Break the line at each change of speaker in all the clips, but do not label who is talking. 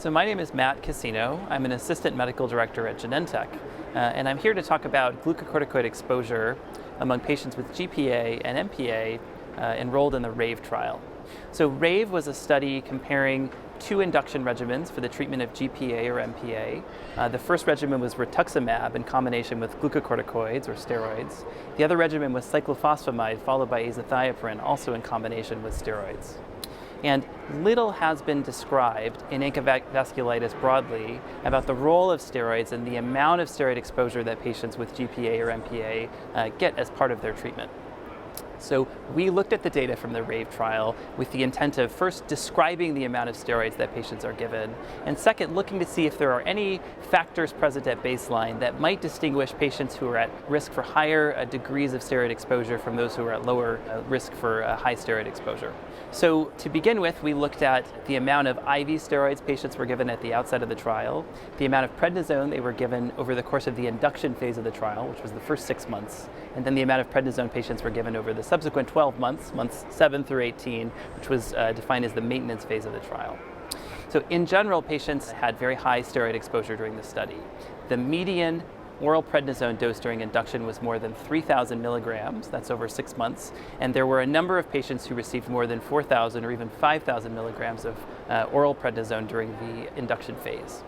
So my name is Matt Cascino. I'm an assistant medical director at Genentech, and I'm here to talk about glucocorticoid exposure among patients with GPA and MPA enrolled in the RAVE trial. So RAVE was a study comparing two induction regimens for the treatment of GPA or MPA. The first regimen was rituximab in combination with glucocorticoids or steroids. The other regimen was cyclophosphamide followed by azathioprine, also in combination with steroids. And little has been described in ANCA-Vasculitis broadly about the role of steroids and the amount of steroid exposure that patients with GPA or MPA get as part of their treatment. So we looked at the data from the RAVE trial with the intent of first describing the amount of steroids that patients are given, and second, looking to see if there are any factors present at baseline that might distinguish patients who are at risk for higher degrees of steroid exposure from those who are at lower risk for high steroid exposure. So to begin with, we looked at the amount of IV steroids patients were given at the outset of the trial, the amount of prednisone they were given over the course of the induction phase of the trial, which was the first 6 months, and then the amount of prednisone patients were given over the subsequent 12 months, months 7 through 18, which was defined as the maintenance phase of the trial. So in general, patients had very high steroid exposure during the study. The median oral prednisone dose during induction was more than 3,000 milligrams, that's over 6 months, and there were a number of patients who received more than 4,000 or even 5,000 milligrams of oral prednisone during the induction phase.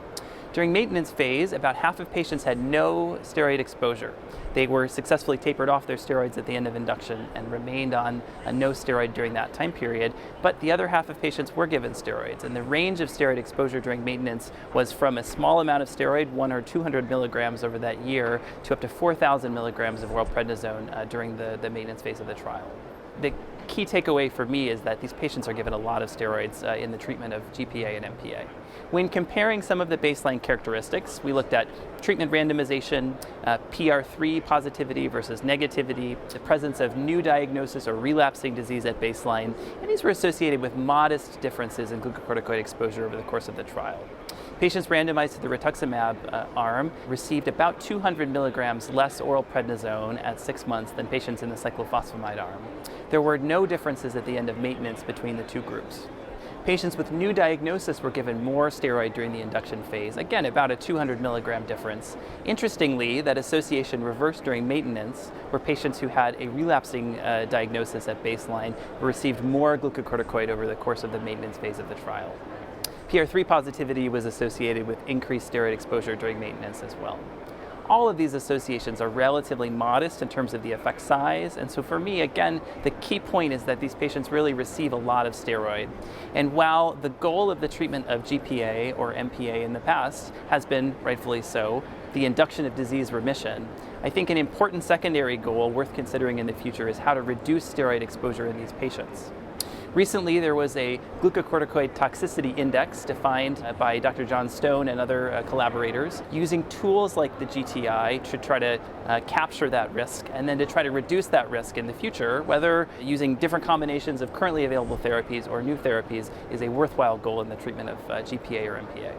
During maintenance phase, about half of patients had no steroid exposure. They were successfully tapered off their steroids at the end of induction and remained on no steroid during that time period, but the other half of patients were given steroids, and the range of steroid exposure during maintenance was from a small amount of steroid, 100 or 200 milligrams over that year, to up to 4,000 milligrams of oral prednisone during the maintenance phase of the trial. The key takeaway for me is that these patients are given a lot of steroids in the treatment of GPA and MPA. When comparing some of the baseline characteristics, we looked at treatment randomization, PR3 positivity versus negativity, the presence of new diagnosis or relapsing disease at baseline, and these were associated with modest differences in glucocorticoid exposure over the course of the trial. Patients randomized to the rituximab arm received about 200 milligrams less oral prednisone at 6 months than patients in the cyclophosphamide arm. There were no differences at the end of maintenance between the two groups. Patients with new diagnosis were given more steroid during the induction phase, again about a 200 milligram difference. Interestingly, that association reversed during maintenance, where patients who had a relapsing diagnosis at baseline received more glucocorticoid over the course of the maintenance phase of the trial. PR3 positivity was associated with increased steroid exposure during maintenance as well. All of these associations are relatively modest in terms of the effect size, and so for me, again, the key point is that these patients really receive a lot of steroid. And while the goal of the treatment of GPA or MPA in the past has been, rightfully so, the induction of disease remission, I think an important secondary goal worth considering in the future is how to reduce steroid exposure in these patients. Recently, there was a glucocorticoid toxicity index defined by Dr. John Stone and other collaborators using tools like the GTI to try to capture that risk and then to try to reduce that risk in the future, whether using different combinations of currently available therapies or new therapies is a worthwhile goal in the treatment of GPA or MPA.